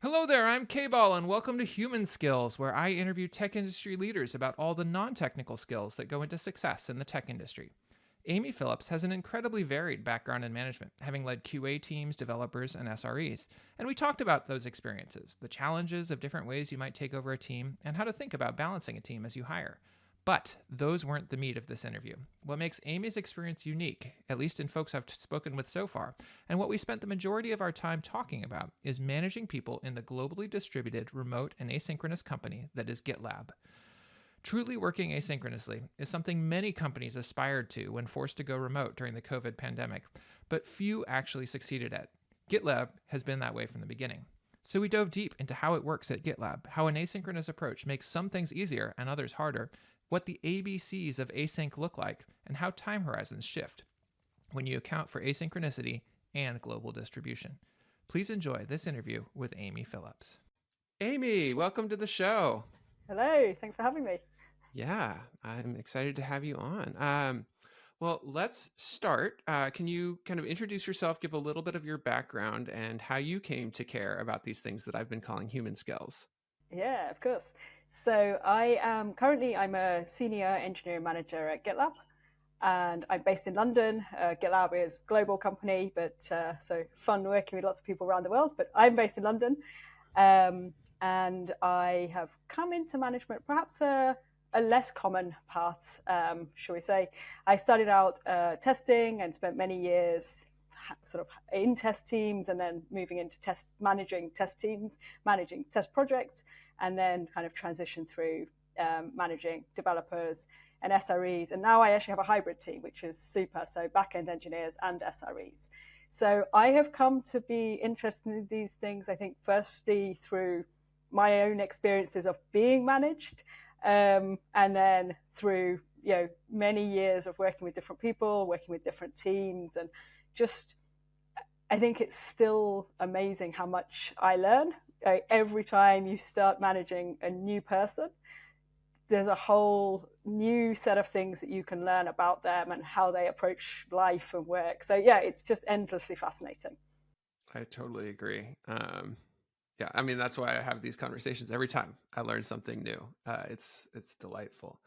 Hello there, I'm K-Ball, and welcome to Human Skills, where I interview tech industry leaders about all the non-technical skills that go into success in the tech industry. Amy Phillips has an incredibly varied background in management, having led QA teams, developers, and SREs. And we talked about those experiences, the challenges of different ways you might take over a team, and how to think about balancing a team as you hire. But those weren't the meat of this interview. What makes Amy's experience unique, at least in folks I've spoken with so far, and what we spent the majority of our time talking about, is managing people in the globally distributed, remote, and asynchronous company that is Gitlab. Truly working asynchronously is something many companies aspired to when forced to go remote during the COVID pandemic, but few actually succeeded at. GitLab has been that way from the beginning. So we dove deep into how it works at GitLab, how an asynchronous approach makes some things easier and others harder, what the ABCs of async look like, and how time horizons shift when you account for asynchronicity and global distribution. Please enjoy this interview with Amy Phillips. Amy, welcome to the show. Hello, thanks for having me. Yeah, I'm excited to have you on. Well, let's start. Can you kind of introduce yourself, give a little bit of your background, and how you came to care about these things that I've been calling human skills? Yeah, of course. So I am currently I'm a senior engineering manager at Gitlab, and I'm based in London. Gitlab is a global company, but so fun working with lots of people around the world. But I'm based in London, and I have come into management perhaps a less common path, shall we say. I started out testing and spent many years sort of in test teams and then moving into managing test teams, managing test projects, and then kind of transition through managing developers and SREs. And now I actually have a hybrid team, which is super. So back-end engineers and SREs. So I have come to be interested in these things, I think, firstly through my own experiences of being managed, and then through many years of working with different people, working with different teams, and just I think it's still amazing how much I learn. Every time you start managing a new person, there's a whole new set of things that you can learn about them and how they approach life and work. So yeah, it's just endlessly fascinating. I totally agree. Yeah, I mean that's why I have these conversations every time I learn something new. It's delightful.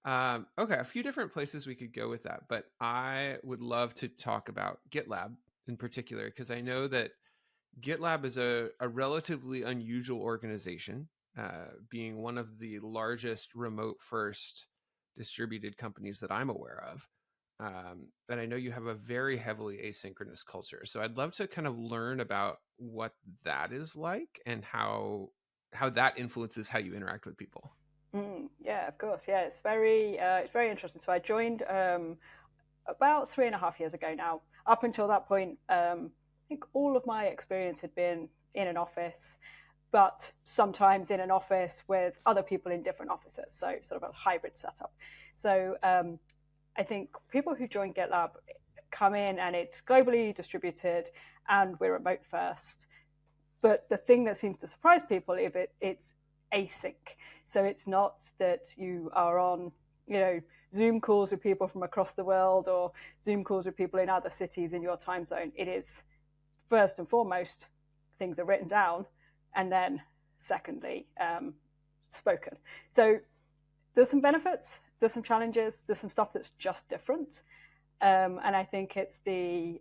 Okay, a few different places we could go with that, but I would love to talk about GitLab in particular because I know that GitLab is a relatively unusual organization, being one of the largest remote first distributed companies that I'm aware of. And I know you have a very heavily asynchronous culture. So I'd love to kind of learn about what that is like and how that influences how you interact with people. Yeah, of course. Yeah, it's very interesting. So I joined about 3.5 years ago now. Up until that point, I think all of my experience had been in an office, but sometimes in an office with other people in different offices. So sort of a hybrid setup. So I think people who join GitLab come in and it's globally distributed and we're remote first. But the thing that seems to surprise people is it's async. So it's not that you are on, Zoom calls with people from across the world or Zoom calls with people in other cities in your time zone. It is first and foremost, things are written down, and then secondly, spoken. So there's some benefits, there's some challenges, there's some stuff that's just different. And I think it's the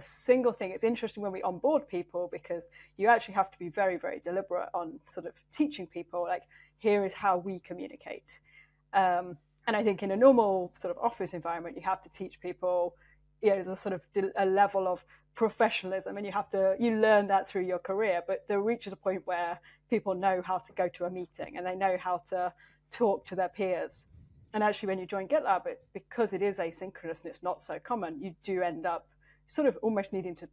single thing. It's interesting when we onboard people because you actually have to be very, very deliberate on sort of teaching people, like, here is how we communicate. And I think in a normal sort of office environment, you have to teach people, there's a sort of a level of professionalism, and you learn that through your career. But there reaches a point where people know how to go to a meeting and they know how to talk to their peers. And actually, when you join GitLab, because it is asynchronous and it's not so common, you do end up sort of almost needing to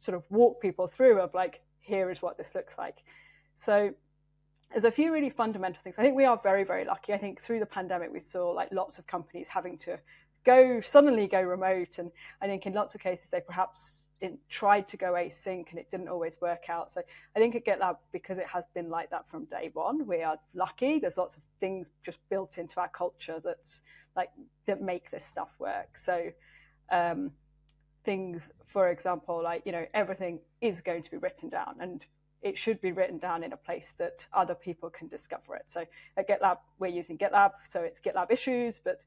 sort of walk people through of like, here is what this looks like. So there's a few really fundamental things. I think we are very, very lucky. I think through the pandemic, we saw like lots of companies having to suddenly go remote. And I think in lots of cases, they perhaps tried to go async and it didn't always work out. So I think at GitLab, because it has been like that from day one, we are lucky. There's lots of things just built into our culture that make this stuff work. So things, for example, like, everything is going to be written down, and it should be written down in a place that other people can discover it. So at GitLab, we're using GitLab, so it's GitLab issues, but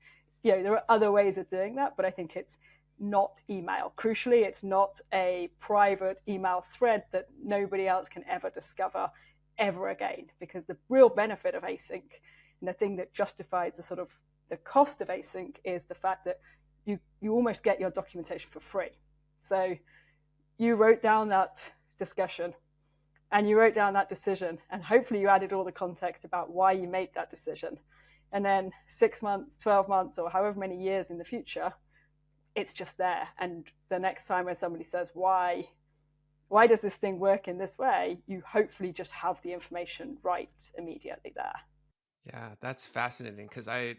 there are other ways of doing that, but I think it's not email. Crucially, it's not a private email thread that nobody else can ever discover ever again, because the real benefit of async, and the thing that justifies the cost of async, is the fact that you almost get your documentation for free. So you wrote down that discussion and you wrote down that decision, and hopefully you added all the context about why you made that decision. And then 6 months, 12 months, or however many years in the future, it's just there. And the next time when somebody says, why does this thing work in this way, you hopefully just have the information right immediately there. Yeah, that's fascinating, because I,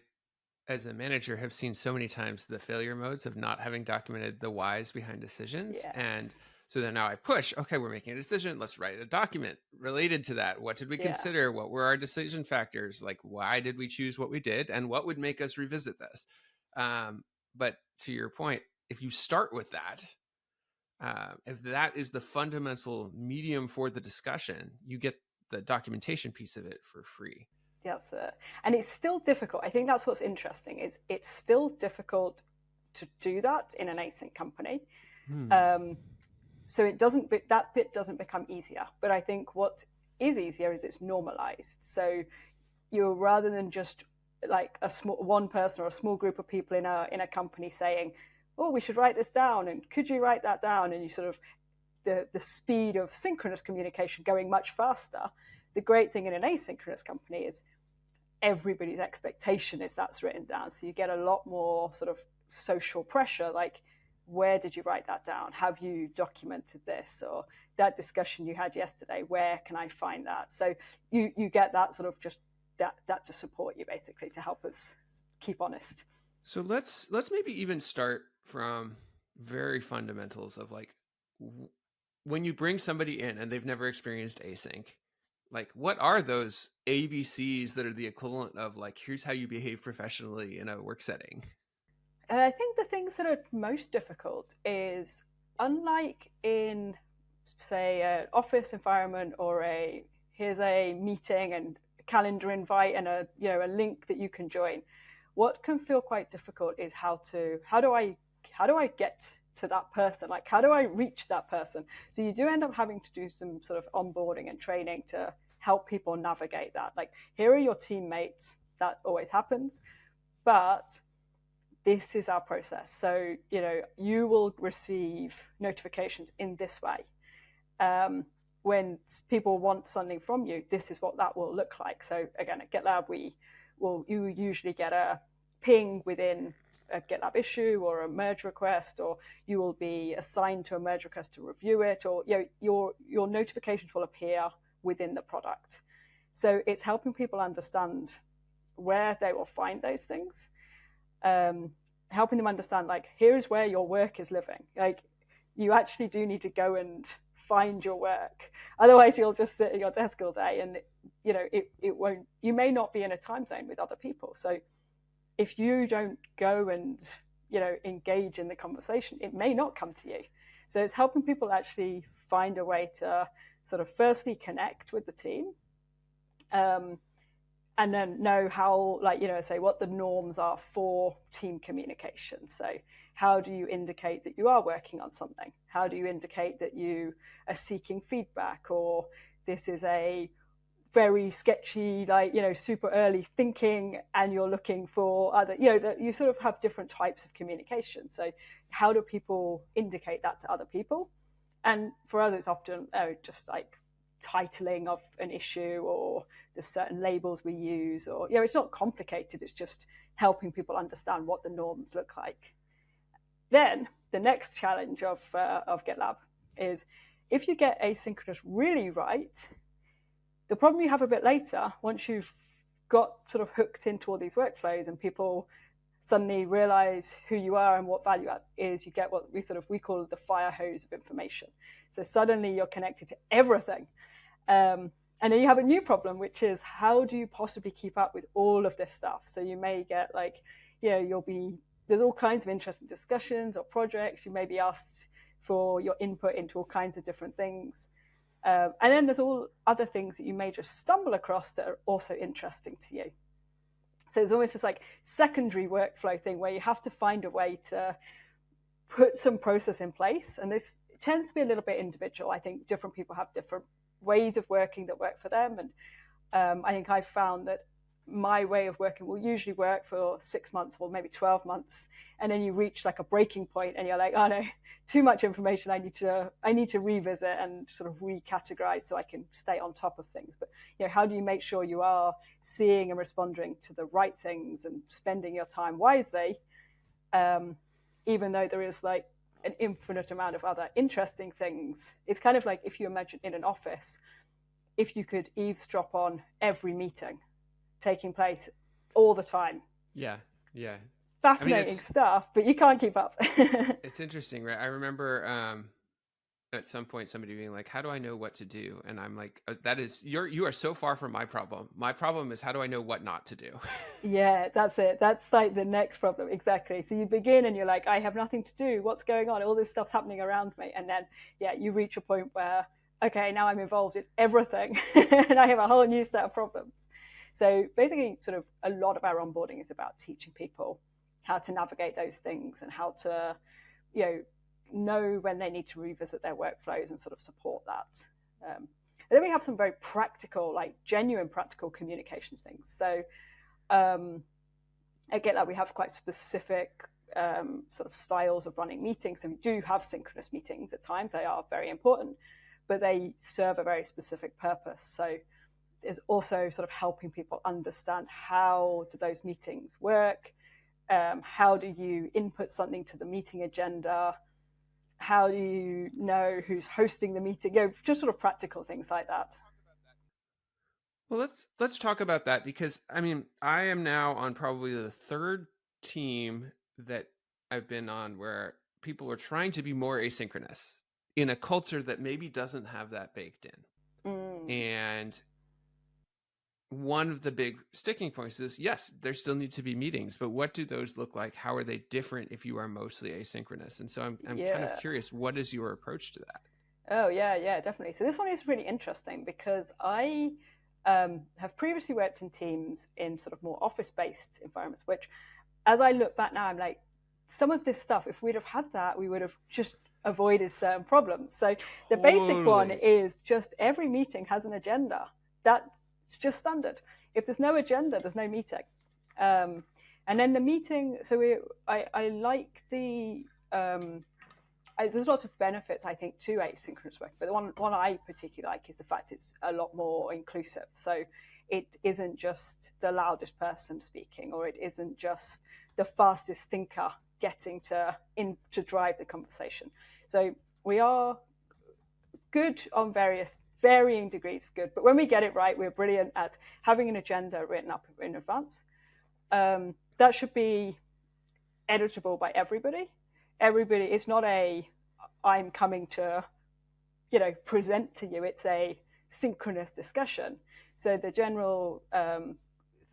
as a manager, have seen so many times the failure modes of not having documented the whys behind decisions. Yes. And so then now I push, okay, we're making a decision. Let's write a document related to that. What did we consider? What were our decision factors? Like, why did we choose what we did? And what would make us revisit this? But to your point, if you start with that, if that is the fundamental medium for the discussion, you get the documentation piece of it for free. Yes, and it's still difficult. I think that's what's interesting, is it's still difficult to do that in an async company. So that bit doesn't become easier. But I think what is easier is it's normalized. So you're, rather than just like one person or a small group of people in a company saying, oh, we should write this down, and could you write that down? And you the speed of synchronous communication going much faster. The great thing in an asynchronous company is everybody's expectation is that's written down. So you get a lot more social pressure, like, where did you write that down? Have you documented this? Or that discussion you had yesterday, where can I find that? So you get that just that to support you, basically, to help us keep honest. So let's maybe even start from very fundamentals of, like, when you bring somebody in and they've never experienced async, like, what are those ABCs that are the equivalent of, like, here's how you behave professionally in a work setting? I think the things that are most difficult is, unlike in, say, an office environment, or here's a meeting and a calendar invite and a link that you can join. What can feel quite difficult is how do I get to that person? Like, how do I reach that person? So you do end up having to do some onboarding and training to help people navigate that. Like, here are your teammates. That always happens, but this is our process. So, you will receive notifications in this way. When people want something from you, this is what that will look like. So again, at GitLab, you usually get a ping within a GitLab issue or a merge request, or you will be assigned to a merge request to review it, or your notifications will appear within the product. So it's helping people understand where they will find those things. Helping them understand, like, here's where your work is living. Like, you actually do need to go and find your work. Otherwise, you'll just sit at your desk all day, and it won't. You may not be in a time zone with other people. So if you don't go and engage in the conversation, it may not come to you. So it's helping people actually find a way to firstly connect with the team. And then know how, say, what the norms are for team communication. So how do you indicate that you are working on something? How do you indicate that you are seeking feedback, or this is a very sketchy, super early thinking, and you're looking for other, that you have different types of communication. So how do people indicate that to other people? And for others, often, just like titling of an issue, or there's certain labels we use, or it's not complicated. It's just helping people understand what the norms look like. Then the next challenge of GitLab is, if you get asynchronous really right, the problem you have a bit later, once you've got hooked into all these workflows and people suddenly realize who you are and what value add is, you get what we call the fire hose of information. So suddenly you're connected to everything. And then you have a new problem, which is, how do you possibly keep up with all of this stuff? So you may get you'll be there's all kinds of interesting discussions or projects. You may be asked for your input into all kinds of different things. And then there's all other things that you may just stumble across that are also interesting to you. So there's almost this like secondary workflow thing where you have to find a way to put some process in place. And this tends to be a little bit individual. I think different people have different ways of working that work for them. And I think I've found that my way of working will usually work for 6 months or maybe 12 months. And then you reach like a breaking point and you're like, oh no, too much information. I need to revisit and sort of recategorize so I can stay on top of things. But how do you make sure you are seeing and responding to the right things and spending your time wisely, even though there is like an infinite amount of other interesting things. It's kind of like if you imagine in an office, if you could eavesdrop on every meeting taking place all the time. Yeah. Fascinating stuff, but you can't keep up. It's interesting, right? I remember at some point somebody being like, how do I know what to do? And I'm like, you are so far from my problem. My problem is how do I know what not to do? Yeah, that's it. That's like the next problem. Exactly. So you begin and you're like, I have nothing to do. What's going on? All this stuff's happening around me. And then, you reach a point where, okay, now I'm involved in everything and I have a whole new set of problems. So basically, sort of a lot of our onboarding is about teaching people how to navigate those things and how to, know when they need to revisit their workflows and sort of support that. And then we have some very practical, like genuine practical communications things. So at GitLab, we have quite specific sort of styles of running meetings. So we do have synchronous meetings at times. They are very important, but they serve a very specific purpose. So there's also sort of helping people understand how do those meetings work, how do you input something to the meeting agenda, how do you know who's hosting the meeting, just sort of practical things like that. Well, let's talk about that, because I mean, I am now on probably the third team that I've been on where people are trying to be more asynchronous in a culture that maybe doesn't have that baked in. And one of the big sticking points is, yes, there still need to be meetings, but what do those look like? How are they different if you are mostly asynchronous? And so I'm kind of curious, what is your approach to that? Oh, yeah, definitely. So this one is really interesting because I have previously worked in teams in sort of more office-based environments, which as I look back now, I'm like, some of this stuff, if we'd have had that, we would have just avoided certain problems. So the basic one is just every meeting has an agenda. It's just standard. If there's no agenda, there's no meeting. And then the meeting, so I like there's lots of benefits, I think, to asynchronous work, but the one I particularly like is the fact it's a lot more inclusive. So it isn't just the loudest person speaking, or it isn't just the fastest thinker getting to drive the conversation. So we are good on varying degrees of good, but when we get it right, we're brilliant at having an agenda written up in advance. That should be editable by everybody. It's not I'm coming to present to you. It's a synchronous discussion. So the general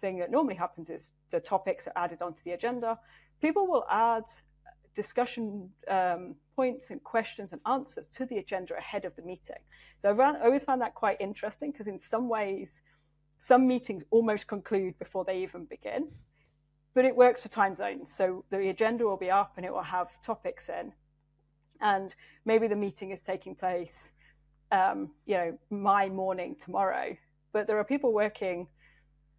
thing that normally happens is the topics are added onto the agenda. People will add discussion points and questions and answers to the agenda ahead of the meeting. So I've always found that quite interesting, because in some ways, some meetings almost conclude before they even begin, but it works for time zones. So the agenda will be up and it will have topics in, and maybe the meeting is taking place, my morning tomorrow, but there are people working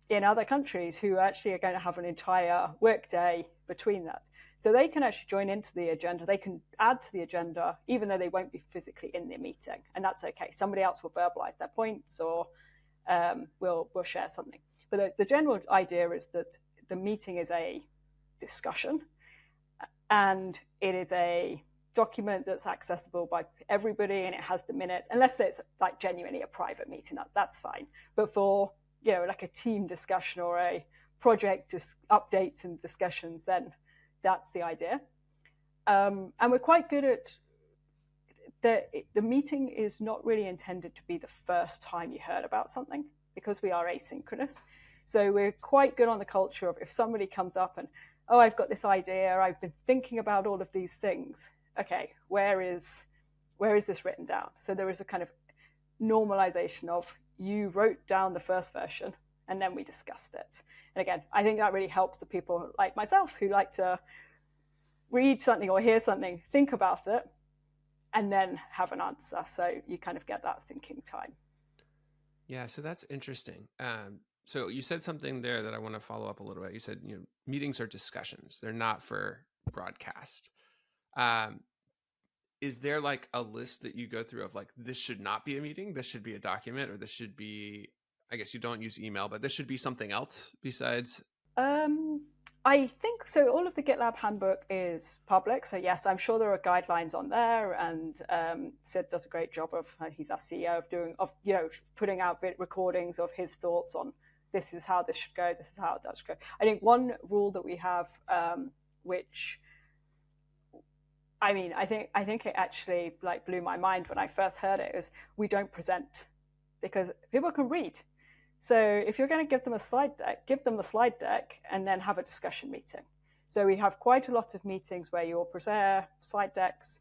in other countries who actually are going to have an entire work day between that. So they can actually join into the agenda. They can add to the agenda, even though they won't be physically in the meeting. And that's okay. Somebody else will verbalize their points, or we'll share something. But the general idea is that the meeting is a discussion, and it is a document that's accessible by everybody, and it has the minutes, unless it's like genuinely a private meeting, that's fine. But for like a team discussion or a project updates and discussions, then that's the idea. And we're quite good at the meeting is not really intended to be the first time you heard about something, because we are asynchronous. So we're quite good on the culture of, if somebody comes up and oh, I've got this idea, I've been thinking about all of these things. Okay, where is this written down? So there is a kind of normalization of, you wrote down the first version and then we discussed it. And again, I think that really helps the people like myself who like to read something or hear something, think about it, and then have an answer. So you kind of get that thinking time. Yeah, so that's interesting. So you said something there that I want to follow up a little bit. You said, meetings are discussions; they're not for broadcast. Um, is there like a list that you go through of like, this should not be a meeting, this should be a document, or this should be, I guess you don't use email, but this should be something else besides? I think so. All of the GitLab handbook is public, so yes, I'm sure there are guidelines on there. And Sid does a great job of, he's our CEO, of putting out recordings of his thoughts on, this is how this should go, this is how that should go. I think one rule that we have, which I think it actually like blew my mind when I first heard it, is we don't present, because people can read. So if you're going to give them a slide deck, give them the slide deck and then have a discussion meeting. So we have quite a lot of meetings where you'll present slide decks.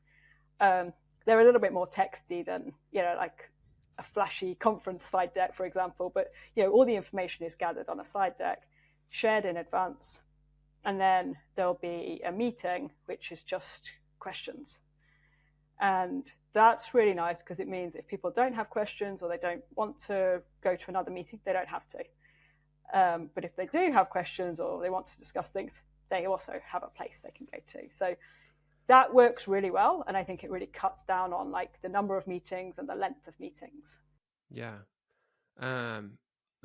They're a little bit more texty than, like a flashy conference slide deck, for example. But, all the information is gathered on a slide deck, shared in advance. And then there'll be a meeting, which is just questions. And that's really nice, because it means if people don't have questions or they don't want to go to another meeting, they don't have to. But if they do have questions or they want to discuss things, they also have a place they can go to. So that works really well. And I think it really cuts down on like the number of meetings and the length of meetings. Yeah.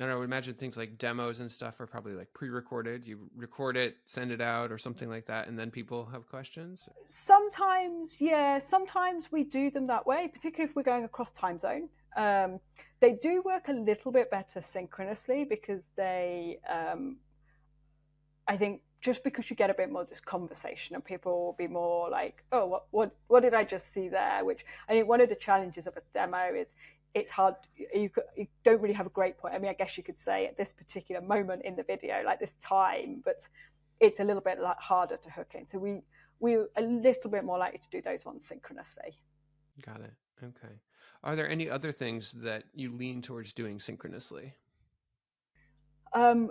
And I would imagine things like demos and stuff are probably like pre-recorded. You record it, send it out or something like that, and then people have questions? Sometimes, yeah. Sometimes we do them that way, particularly if we're going across time zone. They do work a little bit better synchronously, because they, I think, just because you get a bit more just conversation and people will be more like, oh, what did I just see there? Which I think one of the challenges of a demo is, it's hard. You don't really have a great point. I guess you could say at this particular moment in the video, like this time, but it's a little bit harder to hook in. So we're a little bit more likely to do those ones synchronously. Got it. Okay. Are there any other things that you lean towards doing synchronously?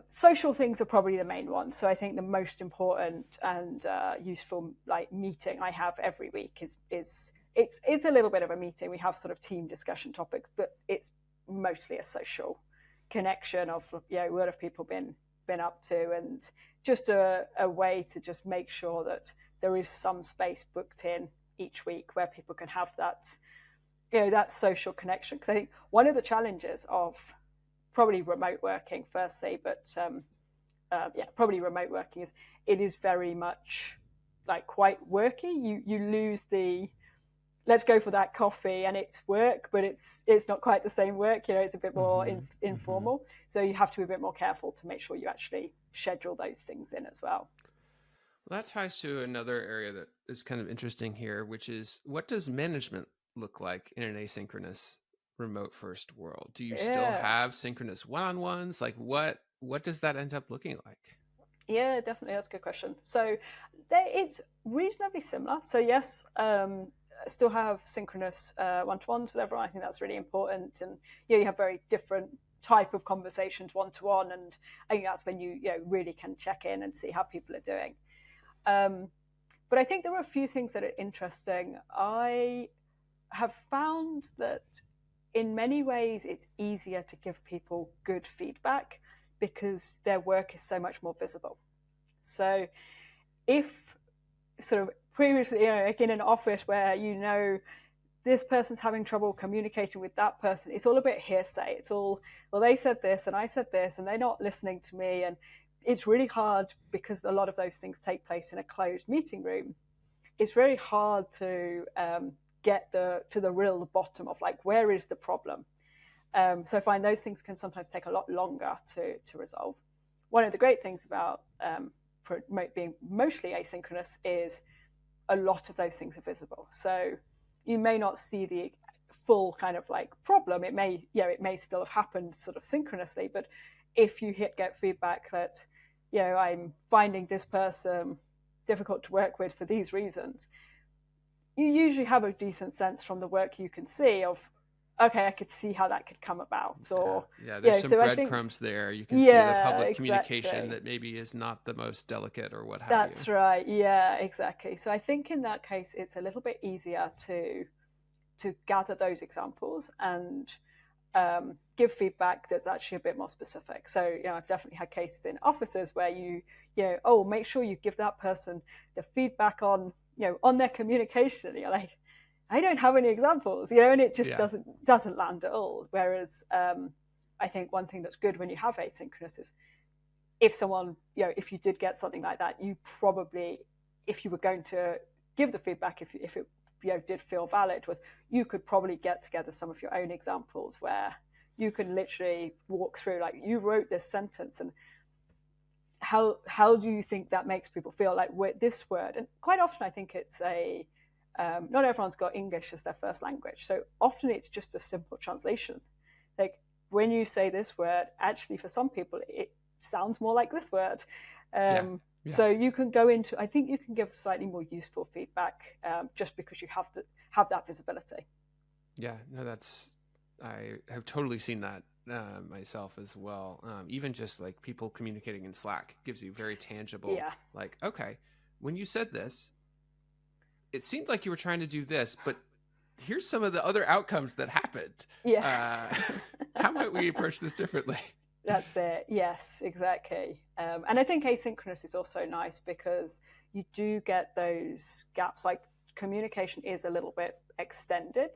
Social things are probably the main ones. So I think the most important and useful like meeting I have every week is it's a little bit of a meeting. We have sort of team discussion topics, but it's mostly a social connection of, what have people been up to, and just a way to just make sure that there is some space booked in each week where people can have that, that social connection. Because I think one of the challenges of probably remote working, firstly, but probably remote working, is it is very much like quite worky. You lose the, let's go for that coffee, and it's work, but it's not quite the same work. It's a bit more informal. So you have to be a bit more careful to make sure you actually schedule those things in as well. Well, that ties to another area that is kind of interesting here, which is, what does management look like in an asynchronous remote first world? Do you still have synchronous one-on-ones? Like what does that end up looking like? Yeah, definitely. That's a good question. So it's reasonably similar. So yes, still have synchronous one-to-ones with everyone. I think that's really important. And you have very different type of conversations one-to-one. And I think that's when you really can check in and see how people are doing. But I think there are a few things that are interesting. I have found that in many ways it's easier to give people good feedback because their work is so much more visible. So if sort of previously, like in an office where this person's having trouble communicating with that person, it's all a bit hearsay. It's all, well, they said this and I said this and they're not listening to me. And it's really hard because a lot of those things take place in a closed meeting room. It's very hard to get to the real bottom of like, where is the problem? So I find those things can sometimes take a lot longer to resolve. One of the great things about being mostly asynchronous is a lot of those things are visible. So you may not see the full kind of like problem. It may still have happened sort of synchronously, but if you get feedback that I'm finding this person difficult to work with for these reasons, you usually have a decent sense from the work you can see of, okay, I could see how that could come about. Or there's some so breadcrumbs there. You can see the public communication exactly. that maybe is not the most delicate or what have That's you. right. Yeah, exactly. So I think in that case, it's a little bit easier to gather those examples and give feedback that's actually a bit more specific. So, I've definitely had cases in offices where make sure you give that person the feedback on, on their communication. You're like, I don't have any examples, and it just doesn't land at all. Whereas I think one thing that's good when you have asynchronous is if someone, if you did get something like that, you probably, if you were going to give the feedback, if it did feel valid, was you could probably get together some of your own examples where you can literally walk through, like, you wrote this sentence and how do you think that makes people feel, like, with this word. And quite often I think it's not everyone's got English as their first language, so often it's just a simple translation. Like, when you say this word, actually for some people it sounds more like this word. So you can go into, I think you can give slightly more useful feedback just because you have that visibility. Yeah, no, I have totally seen that myself as well. Even just like people communicating in Slack gives you very tangible, like, okay, when you said this, it seemed like you were trying to do this, but here's some of the other outcomes that happened. How might we approach this differently? That's it. Yes, exactly. And I think asynchronous is also nice because you do get those gaps, like communication is a little bit extended,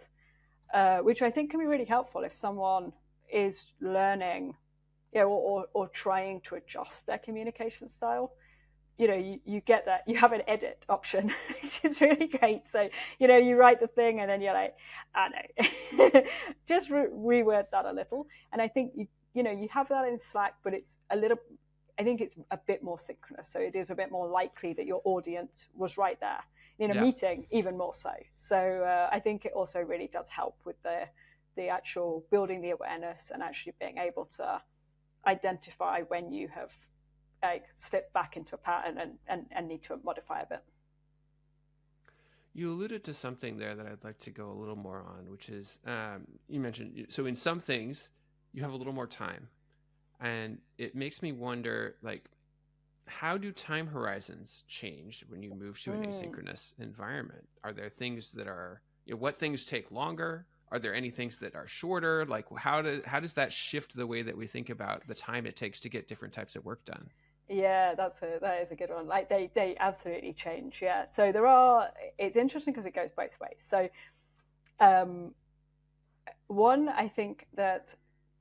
which I think can be really helpful if someone is learning, or trying to adjust their communication style. You get that, you have an edit option, which is really great. So, you write the thing and then you're like, no, just reword that a little. And I think you have that in Slack, but I think it's a bit more synchronous. So it is a bit more likely that your audience was right there. In a meeting, even more so. So I think it also really does help with the actual building the awareness and actually being able to identify when you have slip back into a pattern and need to modify a bit. You alluded to something there that I'd like to go a little more on, which is you mentioned, so in some things you have a little more time, and it makes me wonder, like, how do time horizons change when you move to an asynchronous environment? Are there things that are, what things take longer? Are there any things that are shorter? Like, how does that shift the way that we think about the time it takes to get different types of work done? Yeah, that is a good one. Like, they absolutely change. Yeah. So it's interesting because it goes both ways. So one, I think that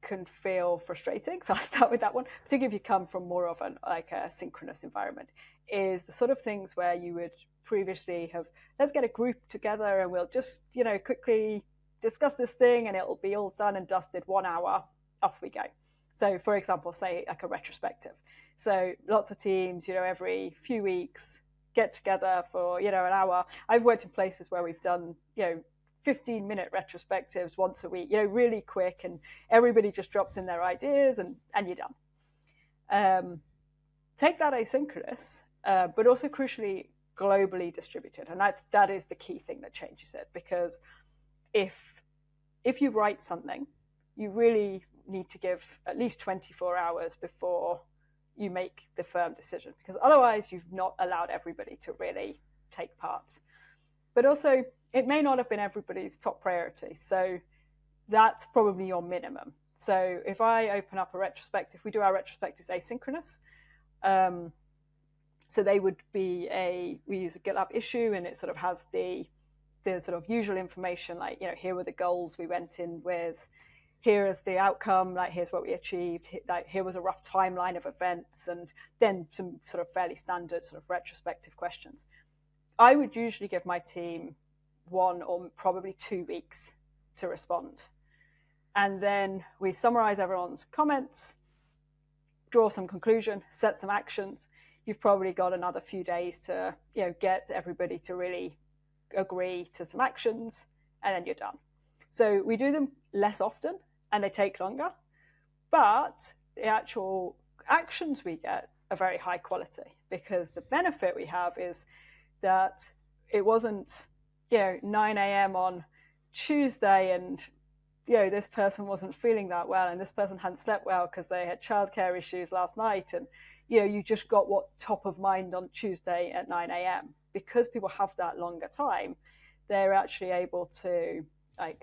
can feel frustrating. So I'll start with that one, particularly if you come from more of a synchronous environment, is the sort of things where you would previously have, let's get a group together and we'll just, quickly discuss this thing and it'll be all done and dusted, 1 hour, off we go. So for example, say like a retrospective. So lots of teams, every few weeks get together for, an hour. I've worked in places where we've done, 15-minute retrospectives once a week, really quick, and everybody just drops in their ideas and you're done. Take that asynchronous, but also crucially globally distributed. And that is the key thing that changes it, because if you write something, you really need to give at least 24 hours before you make the firm decision, because otherwise you've not allowed everybody to really take part. But also, it may not have been everybody's top priority. So that's probably your minimum. So if I open up a retrospective, we do our retrospectives asynchronous. So they would be we use a Gitlab issue, and it sort of has the sort of usual information, like, here were the goals we went in with, here is the outcome, like, here's what we achieved, like, here was a rough timeline of events, and then some sort of fairly standard sort of retrospective questions. I would usually give my team 1 or probably 2 weeks to respond. And then we summarize everyone's comments, draw some conclusion, set some actions. You've probably got another few days to, get everybody to really agree to some actions, and then you're done. So we do them less often and they take longer, but the actual actions we get a very high quality, because the benefit we have is that it wasn't 9 a.m. on Tuesday and this person wasn't feeling that well and this person hadn't slept well because they had childcare issues last night, and you just got what top of mind on Tuesday at 9 a.m. Because people have that longer time, they're actually able to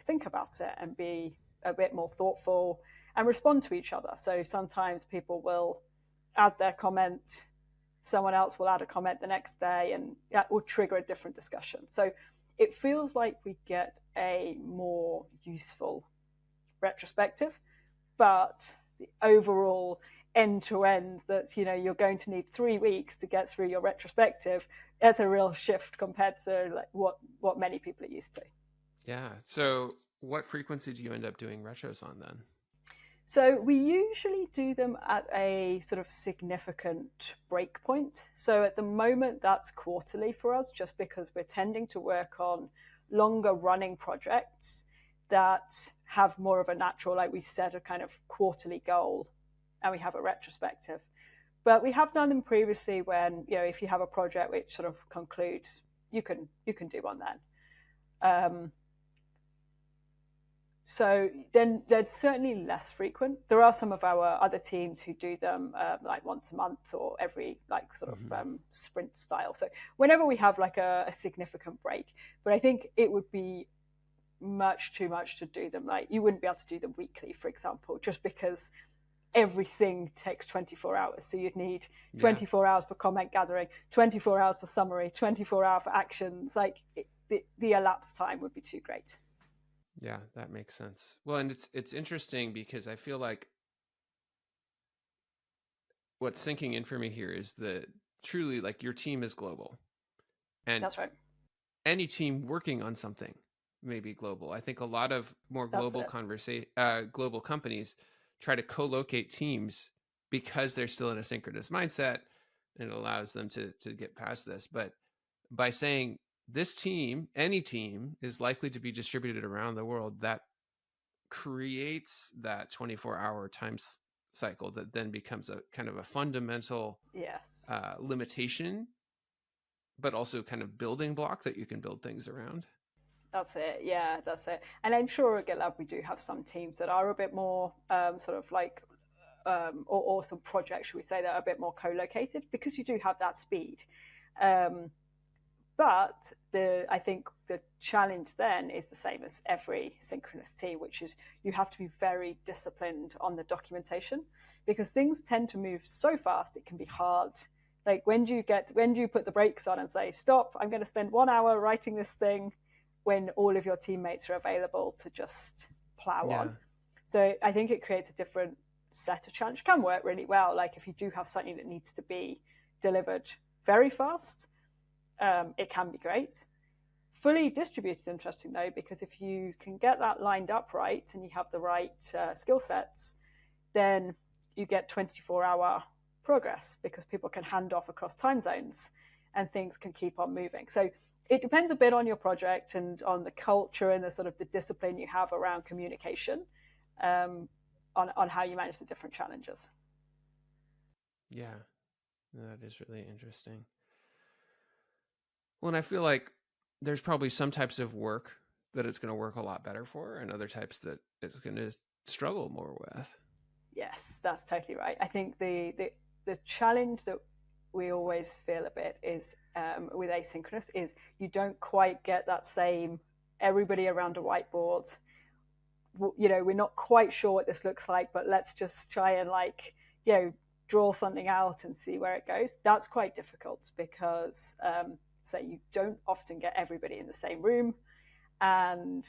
think about it and be a bit more thoughtful and respond to each other. So sometimes people will add their comment, someone else will add a comment the next day, and that will trigger a different discussion. So it feels like we get a more useful retrospective, but the overall end to end that you're going to need 3 weeks to get through your retrospective, that's a real shift compared to what many people are used to. Yeah. So what frequency do you end up doing retros on then? So we usually do them at a sort of significant break point. So at the moment, that's quarterly for us, just because we're tending to work on longer running projects that have more of a natural, like we set a kind of quarterly goal and we have a retrospective. But we have done them previously when, if you have a project which sort of concludes, you can do one then. So then they're certainly less frequent. There are some of our other teams who do them like once a month or every sort of sprint style. So whenever we have like a significant break, but I think it would be much too much to do them. Like you wouldn't be able to do them weekly, for example, just because everything takes 24 hours. So you'd need 24 hours for comment gathering, 24 hours for summary, 24 hours for actions. Like the elapsed time would be too great. Yeah, that makes sense. Well, and it's interesting because I feel like what's sinking in for me here is that truly like your team is global. And that's right. Any team working on something may be global. I think a lot of more global global companies try to co-locate teams because they're still in a synchronous mindset, and it allows them to get past this. But by saying this team, any team, is likely to be distributed around the world, that creates that 24-hour time cycle that then becomes a kind of a fundamental limitation, but also kind of building block that you can build things around. That's it. Yeah, that's it. And I'm sure at Gitlab we do have some teams that are a bit more sort of like, or some projects, should we say, that are a bit more co-located, because you do have that speed. But I think the challenge then is the same as every synchronous team, which is you have to be very disciplined on the documentation, because things tend to move so fast it can be hard. Like when do you put the brakes on and say, stop, I'm going to spend 1 hour writing this thing, when all of your teammates are available to just plow on. So I think it creates a different set of challenge. It can work really well. Like if you do have something that needs to be delivered very fast, it can be great. Fully distributed is interesting though, because if you can get that lined up right and you have the right skill sets, then you get 24-hour progress, because people can hand off across time zones and things can keep on moving. So it depends a bit on your project and on the culture and the sort of the discipline you have around communication, on how you manage the different challenges. Yeah, that is really interesting. Well, and I feel like there's probably some types of work that it's going to work a lot better for, and other types that it's going to struggle more with. Yes, that's totally right. I think the challenge that we always feel a bit is with asynchronous is you don't quite get that same everybody around a whiteboard. We're not quite sure what this looks like, but let's just try and draw something out and see where it goes. That's quite difficult because so you don't often get everybody in the same room, and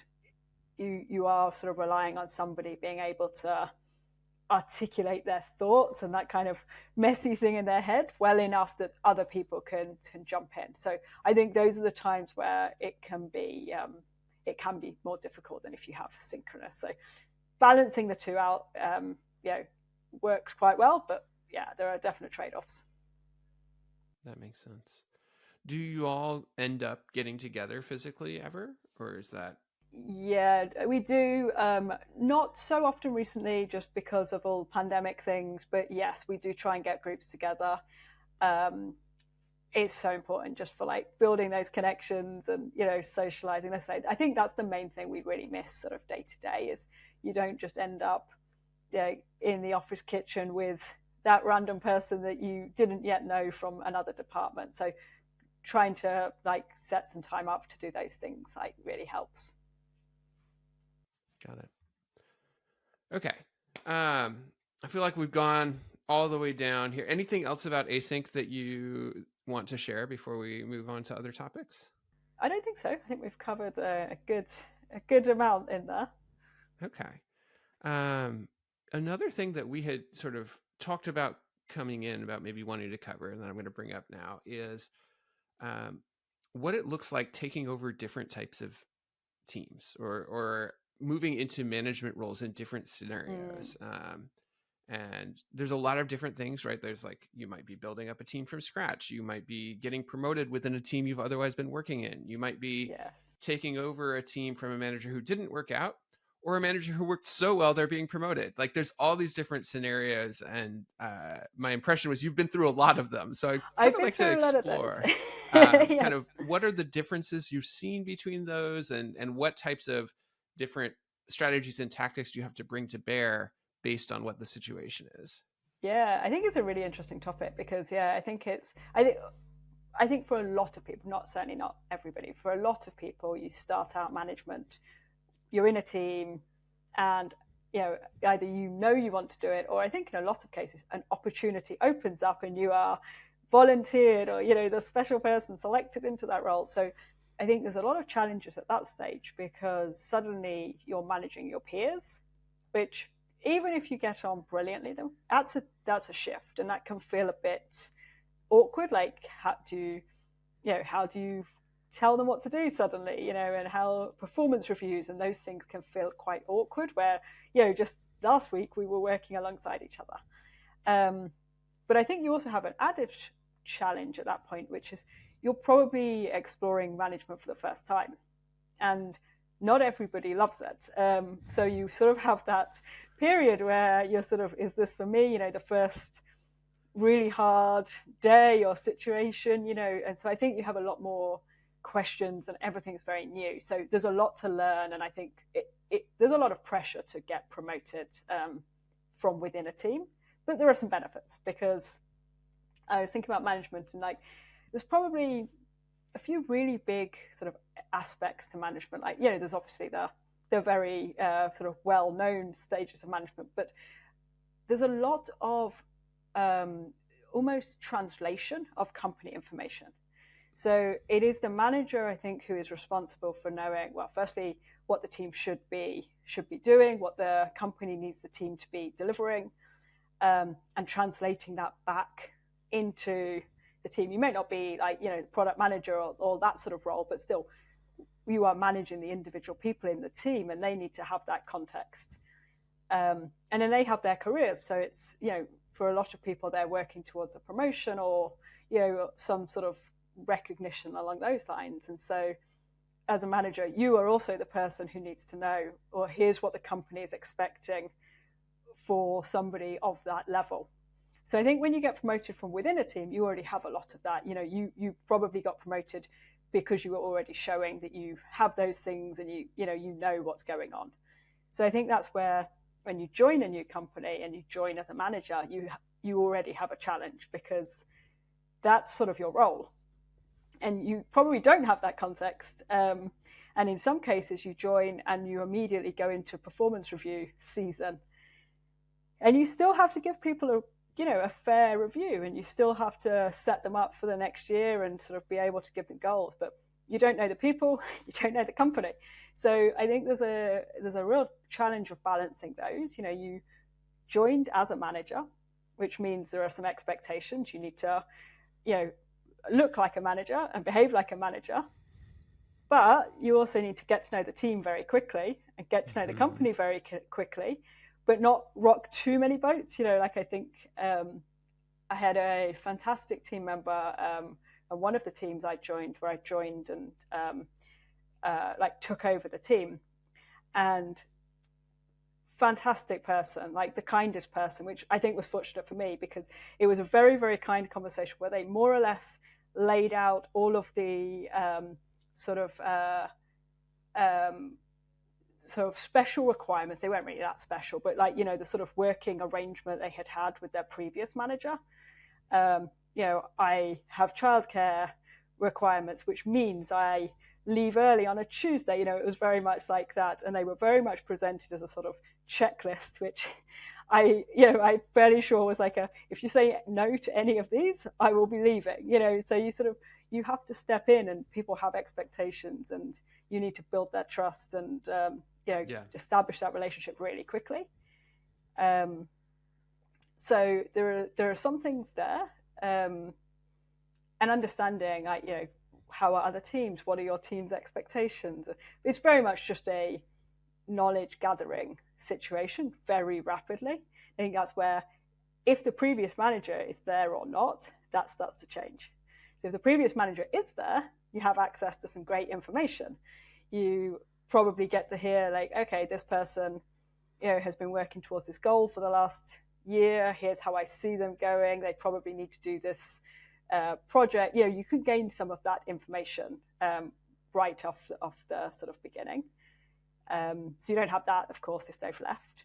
you are sort of relying on somebody being able to articulate their thoughts and that kind of messy thing in their head well enough that other people can jump in. So I think those are the times where it can be more difficult than if you have synchronous. So balancing the two out, works quite well, but there are definite trade-offs. That makes sense. Do you all end up getting together physically ever, or is that? Yeah, we do. Not so often recently, just because of all pandemic things. But yes, we do try and get groups together. Um, it's so important just for like building those connections and socializing. I think that's the main thing we really miss sort of day to day is you don't just end up in the office kitchen with that random person that you didn't yet know from another department. So trying to like set some time up to do those things like really helps. Got it. Okay. I feel like we've gone all the way down here. Anything else about async that you want to share before we move on to other topics? I don't think so. I think we've covered a good amount in there. Okay. Another thing that we had sort of talked about coming in about maybe wanting to cover, and that I'm going to bring up now, is what it looks like taking over different types of teams or moving into management roles in different scenarios. And there's a lot of different things, right? There's like, you might be building up a team from scratch. You might be getting promoted within a team you've otherwise been working in. You might be taking over a team from a manager who didn't work out, or a manager who worked so well they're being promoted. Like there's all these different scenarios, and my impression was you've been through a lot of them. So I'd kind of like to explore kind of what are the differences you've seen between those, and what types of different strategies and tactics do you have to bring to bear based on what the situation is. Yeah, I think it's a really interesting topic because I think I think for a lot of people, certainly not everybody, for a lot of people, you start out management, you're in a team, and either you want to do it, or I think in a lot of cases an opportunity opens up and you are volunteered, or the special person selected into that role. So I think there's a lot of challenges at that stage because suddenly you're managing your peers, which even if you get on brilliantly, though, that's a shift, and that can feel a bit awkward. Like, how do you tell them what to do suddenly, and how performance reviews and those things can feel quite awkward. Where just last week we were working alongside each other, but I think you also have an added challenge at that point, which is you're probably exploring management for the first time, and not everybody loves it. So you sort of have that period where you're sort of, is this for me? The first really hard day or situation, and so I think you have a lot more questions and everything's very new. So there's a lot to learn, and I think there's a lot of pressure to get promoted from within a team. But there are some benefits because I was thinking about management, and like there's probably a few really big sort of aspects to management. Like, there's obviously the very sort of well-known stages of management, but there's a lot of almost translation of company information. So it is the manager, I think, who is responsible for knowing, well, firstly, what the team should be doing, what the company needs the team to be delivering, and translating that back into the team. You may not be like, the product manager or that sort of role, but still you are managing the individual people in the team, and they need to have that context. And then they have their careers. So it's, for a lot of people, they're working towards a promotion or, some sort of recognition along those lines. And so as a manager, you are also the person who needs to know, or here's what the company is expecting for somebody of that level. So I think when you get promoted from within a team, you already have a lot of that. You probably got promoted because you were already showing that you have those things, and you know what's going on. So I think that's where, when you join a new company and you join as a manager, you already have a challenge because that's sort of your role, and you probably don't have that context. And in some cases, you join and you immediately go into performance review season, and you still have to give people a fair review, and you still have to set them up for the next year and sort of be able to give them goals. But you don't know the people, you don't know the company. So I think there's a real challenge of balancing those. You joined as a manager, which means there are some expectations. You need to, look like a manager and behave like a manager. But you also need to get to know the team very quickly and get to know the company very quickly, but not rock too many boats. Like I think I had a fantastic team member, and one of the teams I joined, and like took over the team, and fantastic person, like the kindest person, which I think was fortunate for me because it was a very, very kind conversation where they more or less laid out all of the sort of special requirements. They weren't really that special, but like, the sort of working arrangement they had with their previous manager. I have childcare requirements, which means I leave early on a Tuesday. It was very much like that. And they were very much presented as a sort of checklist, which I'm fairly sure was like if you say no to any of these, I will be leaving, so you have to step in, and people have expectations, and you need to build that trust and, establish that relationship really quickly. So there are some things there, and understanding, like, how are other teams? What are your team's expectations? It's very much just a knowledge gathering situation very rapidly. I think that's where, if the previous manager is there or not, that starts to change. So if the previous manager is there, you have access to some great information. You probably get to hear, like, okay, this person, has been working towards this goal for the last year. Here's how I see them going. They probably need to do this project. You could gain some of that information right off the sort of beginning. So you don't have that, of course, if they've left.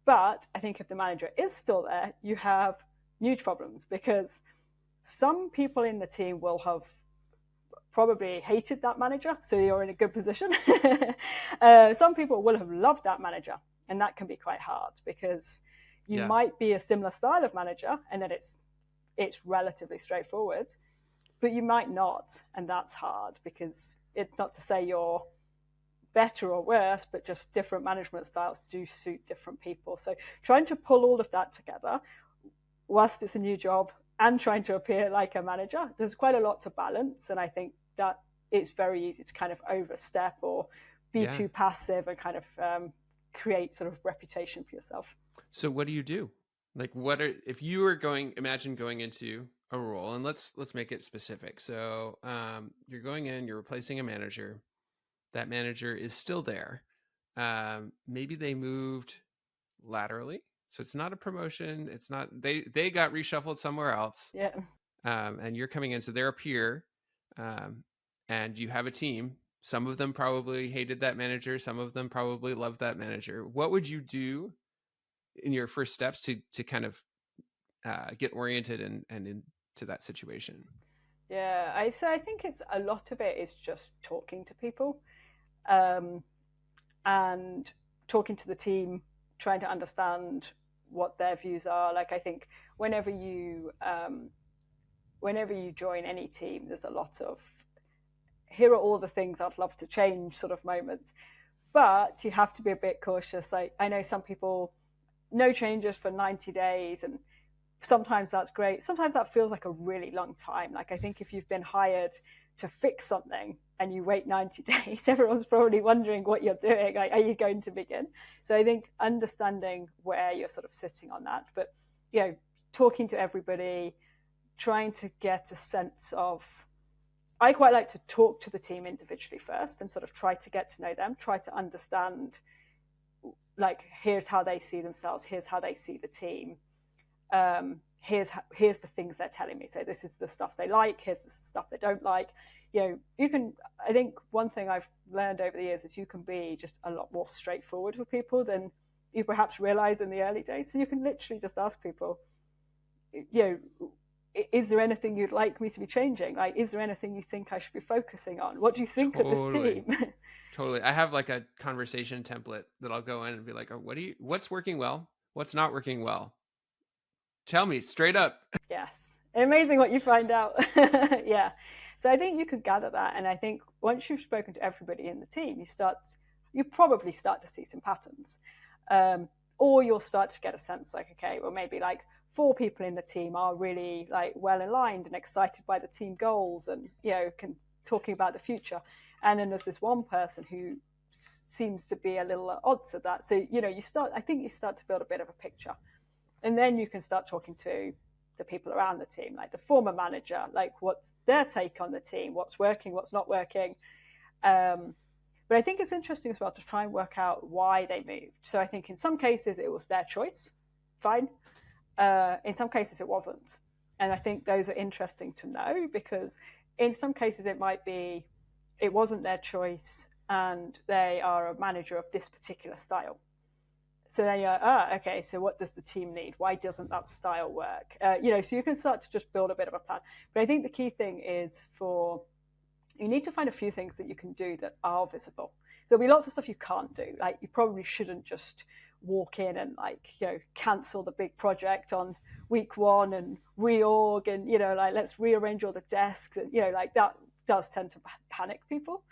But I think if the manager is still there, you have huge problems, because some people in the team will have probably hated that manager, so you're in a good position. Some people will have loved that manager, and that can be quite hard, because you might be a similar style of manager, and then it's relatively straightforward, but you might not, and that's hard, because it's not to say you're better or worse, but just different management styles do suit different people. So trying to pull all of that together whilst it's a new job and trying to appear like a manager, there's quite a lot to balance, and I think that it's very easy to kind of overstep or be too passive and kind of create sort of reputation for yourself. So what do you do? Like, if you were imagine going into a role, and let's make it specific. So you're going in, you're replacing a manager. That manager is still there. Maybe they moved laterally, so it's not a promotion. It's not, they got reshuffled somewhere else. Yeah. And you're coming in, so they're a peer, and you have a team. Some of them probably hated that manager. Some of them probably loved that manager. What would you do in your first steps to kind of get oriented and into that situation? Yeah, I think it's a lot of it is just talking to people, and talking to the team, trying to understand what their views are. Like, I think whenever you join any team, there's a lot of, here are all the things I'd love to change sort of moments, but you have to be a bit cautious. Like, I know some people, no changes for 90 days, and sometimes that's great. Sometimes that feels like a really long time. Like, I think if you've been hired to fix something and you wait 90 days, everyone's probably wondering what you're doing. Like, are you going to begin? So I think understanding where you're sort of sitting on that, but, talking to everybody, trying to get a sense of, I quite like to talk to the team individually first and sort of try to get to know them, try to understand, like, here's how they see themselves, here's how they see the team. Here's the things they're telling me. So this is the stuff they like, here's the stuff they don't like. I think one thing I've learned over the years is you can be just a lot more straightforward with people than you perhaps realize in the early days. So you can literally just ask people, is there anything you'd like me to be changing? Like, is there anything you think I should be focusing on? What do you think of this team? Totally. I have like a conversation template that I'll go in and be like, what's working well? What's not working well? Tell me straight up. Yes. Amazing what you find out. Yeah. So I think you could gather that. And I think once you've spoken to everybody in the team, you probably start to see some patterns. Or you'll start to get a sense like, okay, well, maybe like 4 people in the team are really like well aligned and excited by the team goals and, talking about the future. And then there's this one person who seems to be a little at odds with that. So, you start to build a bit of a picture. And then you can start talking to the people around the team, like the former manager, like what's their take on the team, what's working, what's not working. But I think it's interesting as well to try and work out why they moved. So I think in some cases it was their choice, fine. In some cases it wasn't. And I think those are interesting to know, because in some cases it might be it wasn't their choice and they are a manager of this particular style. So then you're like, okay, so what does the team need? Why doesn't that style work? So you can start to just build a bit of a plan. But I think the key thing is you need to find a few things that you can do that are visible. So there'll be lots of stuff you can't do. Like, you probably shouldn't just walk in and cancel the big project on week one and reorg and let's rearrange all the desks, and that does tend to panic people.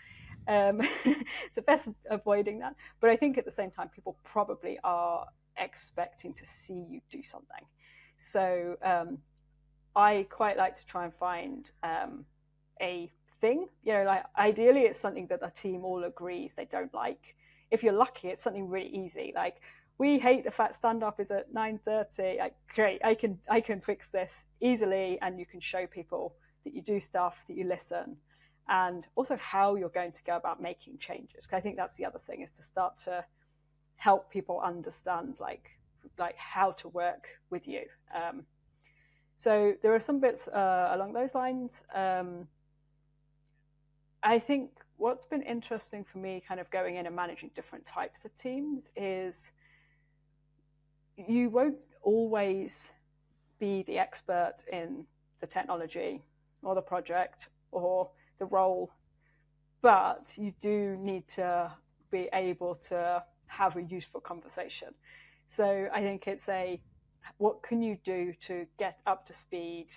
So best avoiding that. But I think at the same time, people probably are expecting to see you do something. So I quite like to try and find a thing. Ideally it's something that the team all agrees they don't like. If you're lucky, it's something really easy. Like, we hate the fact stand up is at 9:30. Like, great, I can fix this easily, and you can show people that you do stuff, that you listen, and also how you're going to go about making changes. I think that's the other thing, is to start to help people understand like how to work with you. So there are some bits along those lines. I think what's been interesting for me kind of going in and managing different types of teams is you won't always be the expert in the technology or the project or the role, but you do need to be able to have a useful conversation. So I think it's what can you do to get up to speed,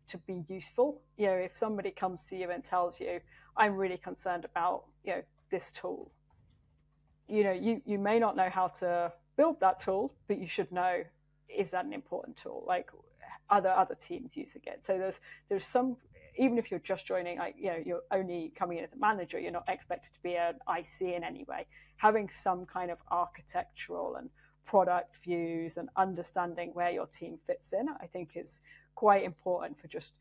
to be useful? If somebody comes to you and tells you, I'm really concerned about this tool, you may not know how to build that tool, but you should know, is that an important tool? Like, other teams using it. So there's some, even if you're just joining, you're only coming in as a manager, you're not expected to be an IC in any way. Having some kind of architectural and product views and understanding where your team fits in, I think is quite important for just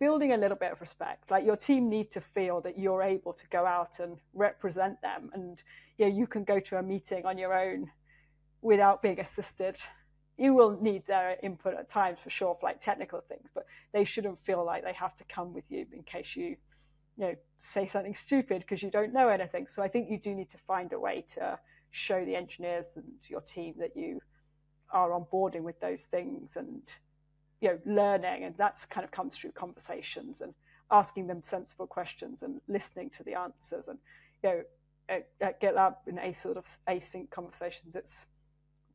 building a little bit of respect. Like, your team need to feel that you're able to go out and represent them, and you can go to a meeting on your own without being assisted. You will need their input at times, for sure, for like technical things, but they shouldn't feel like they have to come with you in case you say something stupid because you don't know anything. So I think you do need to find a way to show the engineers and your team that you are onboarding with those things, and learning, and that's kind of comes through conversations and asking them sensible questions and listening to the answers. And at Gitlab, in a sort of async conversations, it's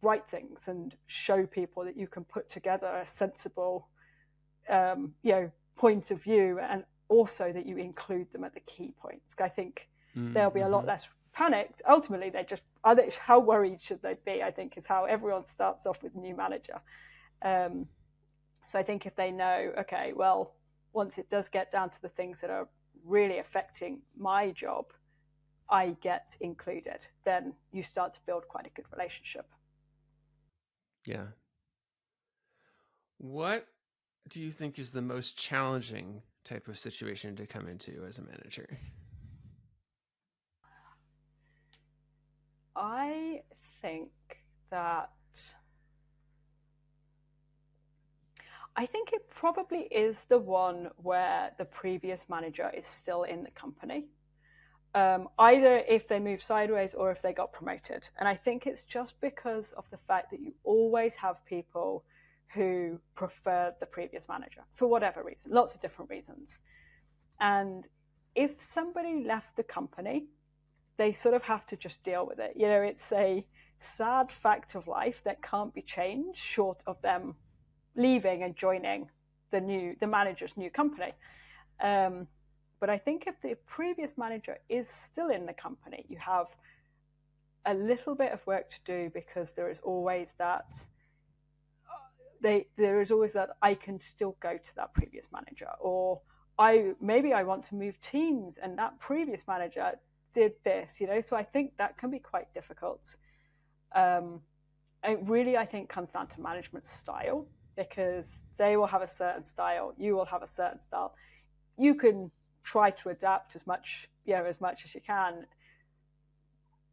write things and show people that you can put together a sensible point of view, and also that you include them at the key points. I think they'll be a lot less panicked. Ultimately, how worried should they be, I think, is how everyone starts off with new manager. So I think if they know, okay, well, once it does get down to the things that are really affecting my job, I get included, then you start to build quite a good relationship. Yeah. What do you think is the most challenging type of situation to come into as a manager? I think it probably is the one where the previous manager is still in the company, either if they move sideways or if they got promoted. And I think it's just because of the fact that you always have people who prefer the previous manager for whatever reason, lots of different reasons. And if somebody left the company, they sort of have to just deal with it. It's a sad fact of life that can't be changed short of them leaving and joining the manager's new company. But I think if the previous manager is still in the company, you have a little bit of work to do, because there is always that I can still go to that previous manager, or maybe I want to move teams and that previous manager did this, so I think that can be quite difficult. It really, I think, comes down to management style, because they will have a certain style, you will have a certain style. You can try to adapt as much as you can.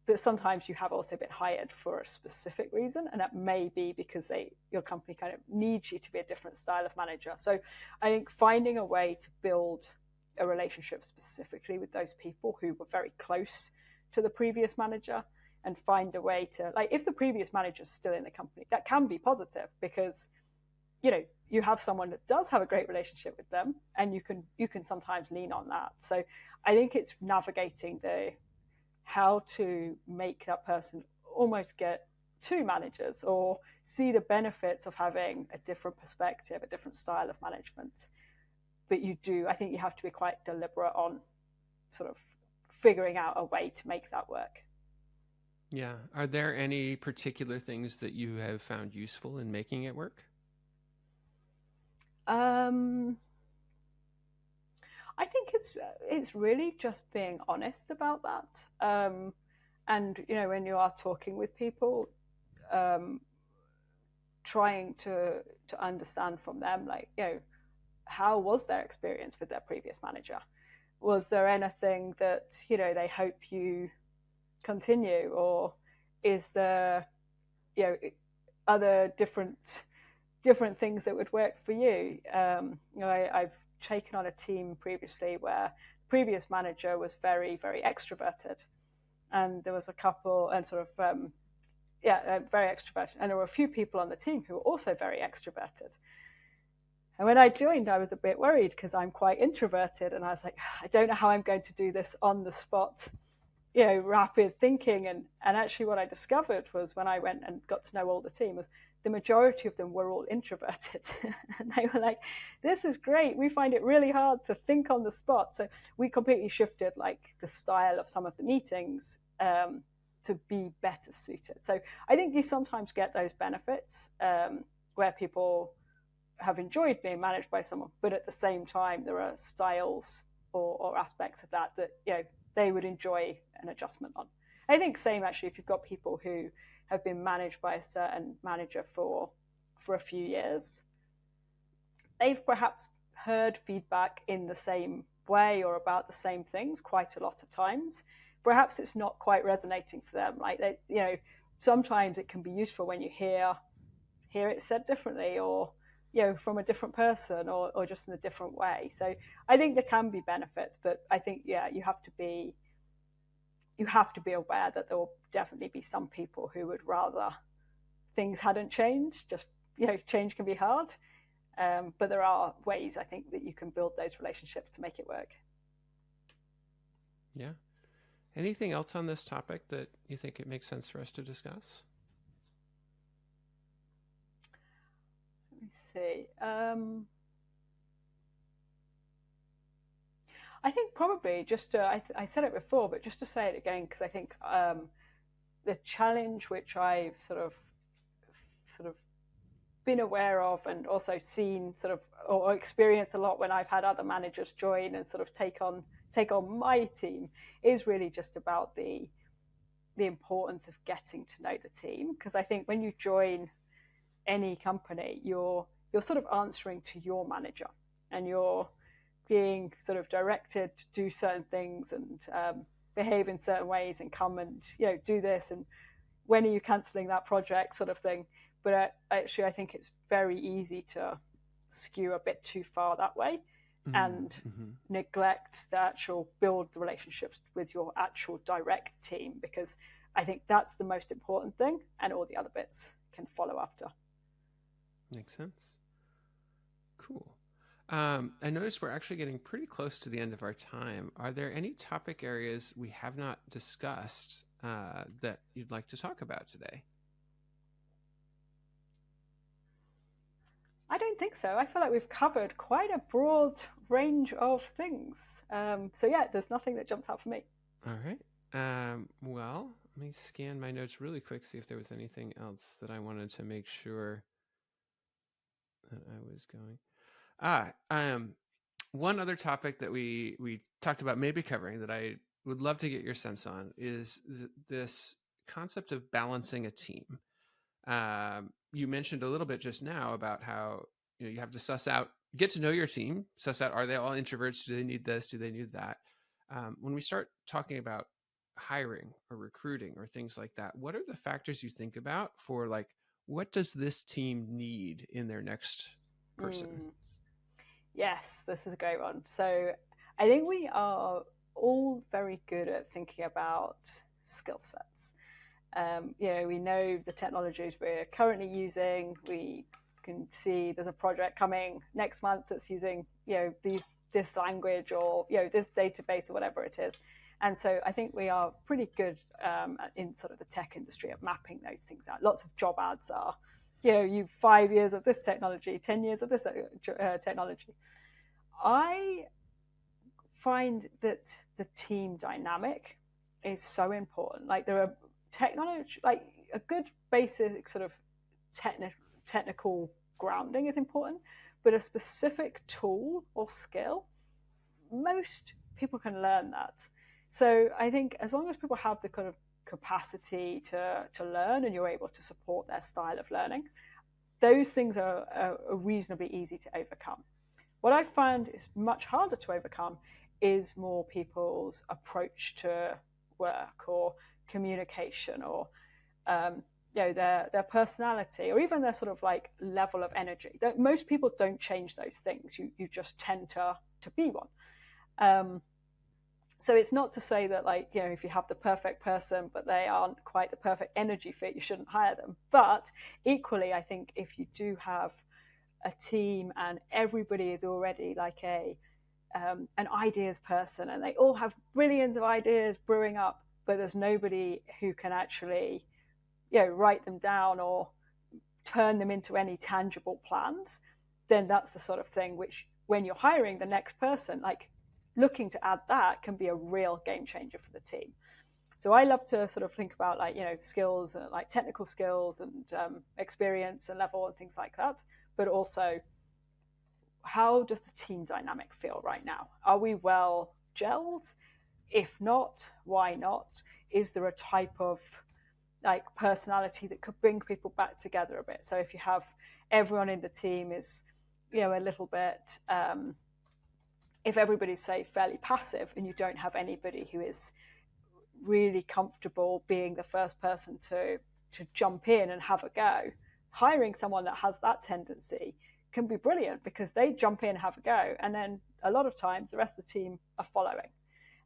But sometimes you have also been hired for a specific reason, and that may be because your company kind of needs you to be a different style of manager. So I think finding a way to build a relationship specifically with those people who were very close to the previous manager, and find a way to, like, if the previous manager is still in the company, that can be positive because you have someone that does have a great relationship with them, and you can sometimes lean on that. So I think it's navigating how to make that person almost get two managers or see the benefits of having a different perspective, a different style of management. But I think you have to be quite deliberate on sort of figuring out a way to make that work. Yeah. Are there any particular things that you have found useful in making it work? I think it's really just being honest about that. And when you are talking with people, trying to understand from them, like, how was their experience with their previous manager? Was there anything that they hope you continue, or is there other different things that would work for you? I've taken on a team previously where the previous manager was very, very extroverted, and there was a couple and sort of very extroverted, and there were a few people on the team who were also very extroverted. And when I joined, I was a bit worried because I'm quite introverted, and I was like, I don't know how I'm going to do this on the spot, rapid thinking. And actually what I discovered was, when I went and got to know all the team, was the majority of them were all introverted. And they were like, this is great. We find it really hard to think on the spot. So we completely shifted like the style of some of the meetings to be better suited. So I think you sometimes get those benefits where people have enjoyed being managed by someone, but at the same time, there are styles or aspects of that they would enjoy an adjustment on. I think same actually if you've got people who have been managed by a certain manager for a few years, they've perhaps heard feedback in the same way or about the same things quite a lot of times. Perhaps it's not quite resonating for them. Like sometimes it can be useful when you hear it said differently, or from a different person, or just in a different way. So I think there can be benefits, but I think you have to be aware that there will definitely be some people who would rather things hadn't changed. Just change can be hard, but there are ways I think that you can build those relationships to make it work. Yeah. Anything else on this topic that you think it makes sense for us to discuss? Let me see. I think probably just I said it before, but just to say it again, because I think the challenge which I've sort of been aware of, and also seen or experienced a lot when I've had other managers join and sort of take on my team, is really just about the importance of getting to know the team. Because I think when you join any company, you're sort of answering to your manager, and you're being sort of directed to do certain things and behave in certain ways, and come and do this, and when are you cancelling that project, sort of thing. But actually I think it's very easy to skew a bit too far that way, and neglect the actual build the relationships with your actual direct team, because I think that's the most important thing, and all the other bits can follow after. Makes sense. Cool. I noticed we're actually getting pretty close to the end of our time. Are there any topic areas we have not discussed that you'd like to talk about today? I don't think so. I feel like we've covered quite a broad range of things. So yeah, there's nothing that jumps out for me. All right. Well, let me scan my notes really quick, see if there was anything else that I wanted to make sure that I was going. One other topic that we talked about maybe covering that I would love to get your sense on is this concept of balancing a team. You mentioned a little bit just now about how you have to suss out get to know your team, suss out, are they all introverts? Do they need this? Do they need that? When we start talking about hiring or recruiting or things like that, what are the factors you think about for like, what does this team need in their next person? Yes, this is a great one. So I think we are all very good at thinking about skill sets. We know the technologies we're currently using. We can see there's a project coming next month that's using this language or this database or whatever it is. And so I think we are pretty good in sort of the tech industry at mapping those things out. Lots of job ads are, you 5 years of this technology, 10 years of this technology. I find that the team dynamic is so important. Like there are technology, like a good basic sort of technical grounding is important, but a specific tool or skill, most people can learn that. So I think as long as people have the kind of capacity to learn and you're able to support their style of learning, those things are reasonably easy to overcome. What I found is much harder to overcome is more people's approach to work or communication or their personality or even their sort of like level of energy. Most people don't change those things. You just tend to be one. So it's not to say that if you have the perfect person but they aren't quite the perfect energy fit, you shouldn't hire them. But equally, I think if you do have a team and everybody is already like an ideas person and they all have billions of ideas brewing up, but there's nobody who can actually write them down or turn them into any tangible plans, then that's the sort of thing which when you're hiring the next person, like looking to add that can be a real game changer for the team. So I love to sort of think about skills, like technical skills and experience and level and things like that, but also how does the team dynamic feel right now? Are we well gelled? If not, why not? Is there a type of personality that could bring people back together a bit? So if you have everyone in the team is a little bit if everybody's say fairly passive and you don't have anybody who is really comfortable being the first person to jump in and have a go, hiring someone that has that tendency can be brilliant because they jump in, have a go, and then a lot of times the rest of the team are following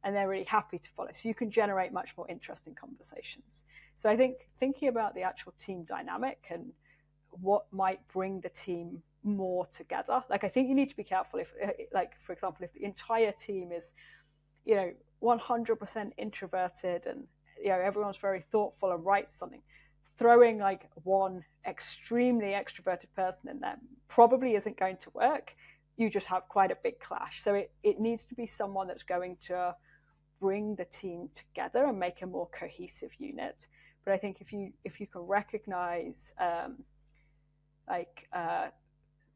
and they're really happy to follow. So you can generate much more interesting conversations. So I think thinking about the actual team dynamic and what might bring the team more together. I think you need to be careful if, for example, if the entire team is, 100% introverted and, everyone's very thoughtful and writes something, throwing one extremely extroverted person in there probably isn't going to work. You just have quite a big clash. So it needs to be someone that's going to bring the team together and make a more cohesive unit. But I think if you can recognize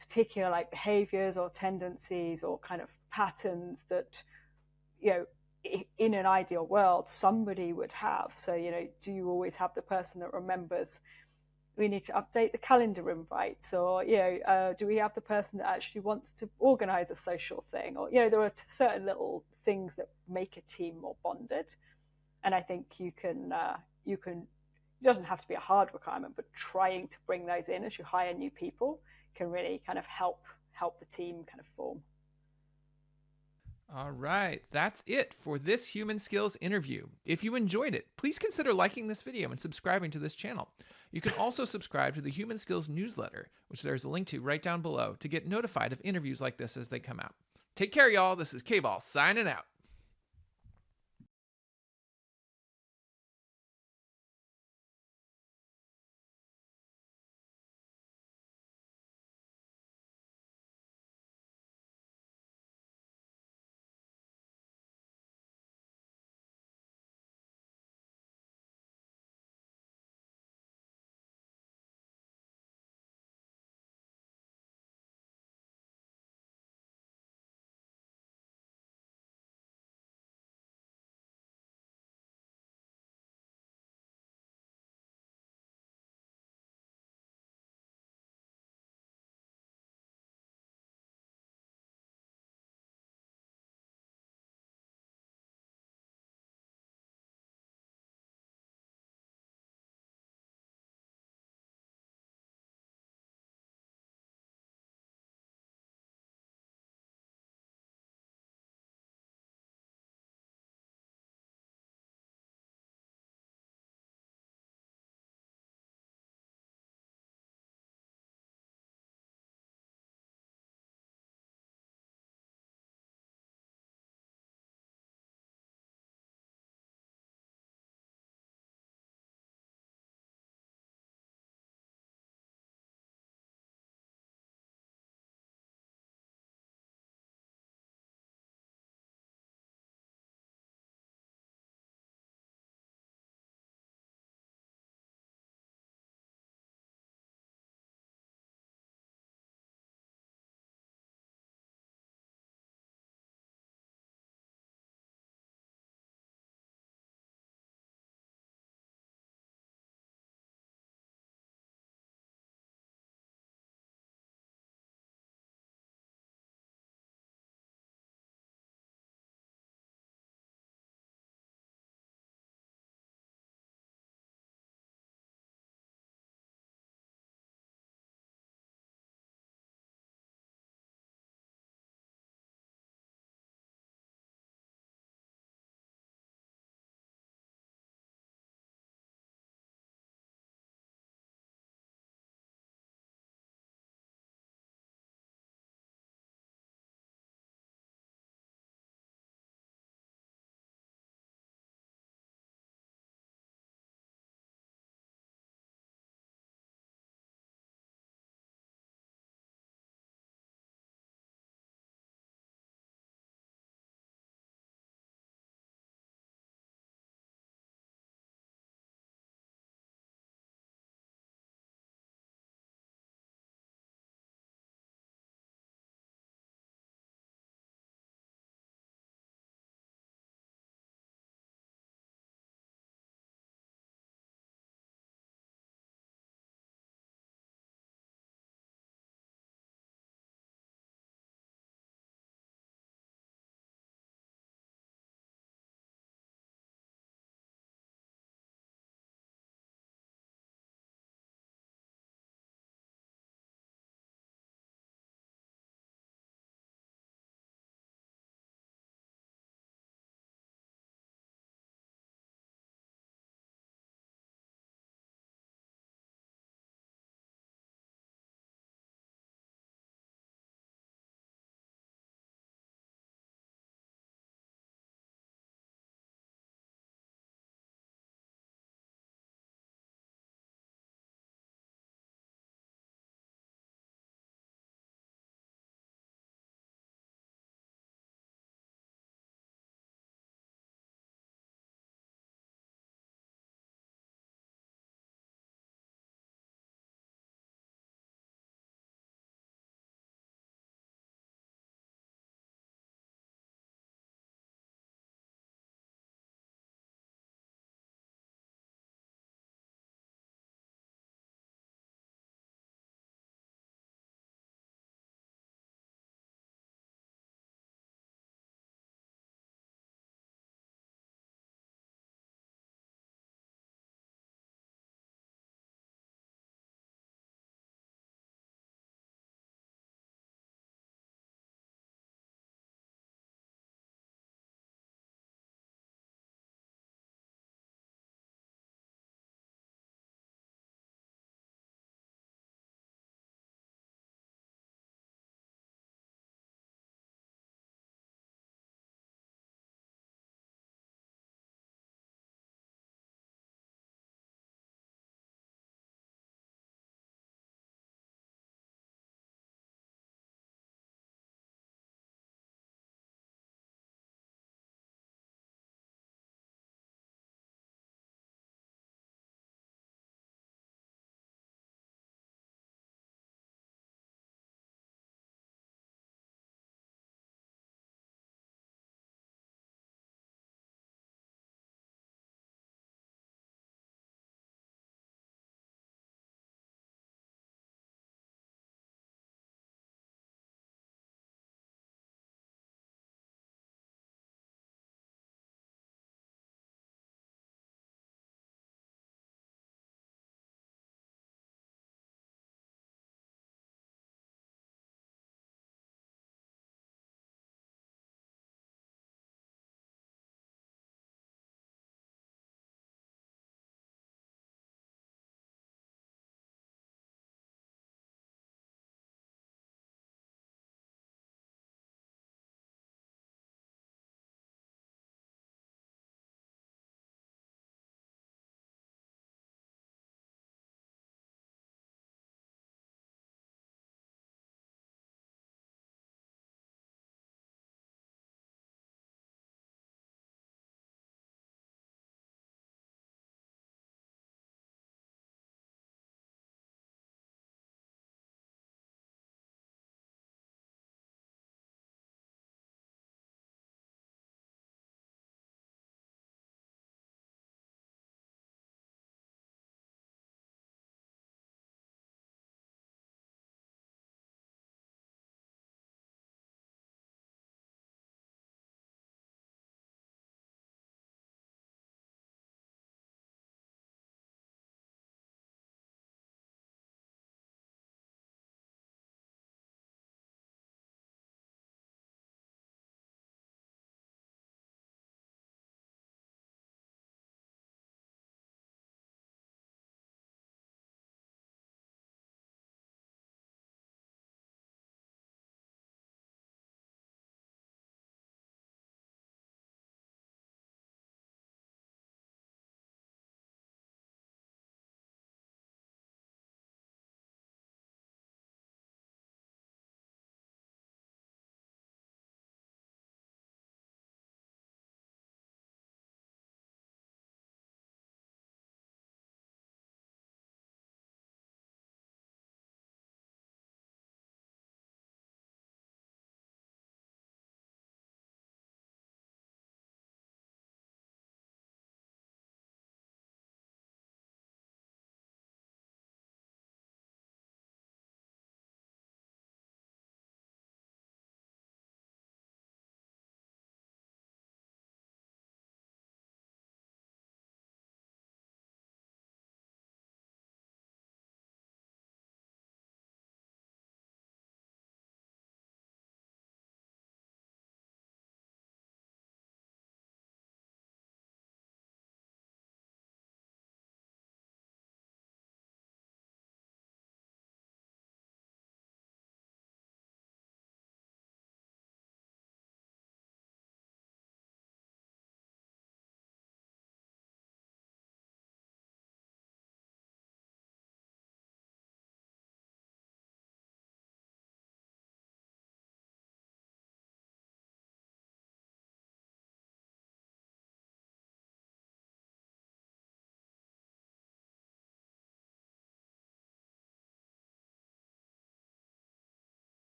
particular behaviors or tendencies or kind of patterns that in an ideal world somebody would have. So do you always have the person that remembers we need to update the calendar invites, or do we have the person that actually wants to organize a social thing, or there are certain little things that make a team more bonded. And I think you can it doesn't have to be a hard requirement, but trying to bring those in as you hire new people can really kind of help the team kind of form. All right, that's it for this Human Skills interview. If you enjoyed it, please consider liking this video and subscribing to this channel. You can also subscribe to the Human Skills newsletter, which there's a link to right down below, to get notified of interviews like this as they come out. Take care, y'all. This is K-Ball signing out.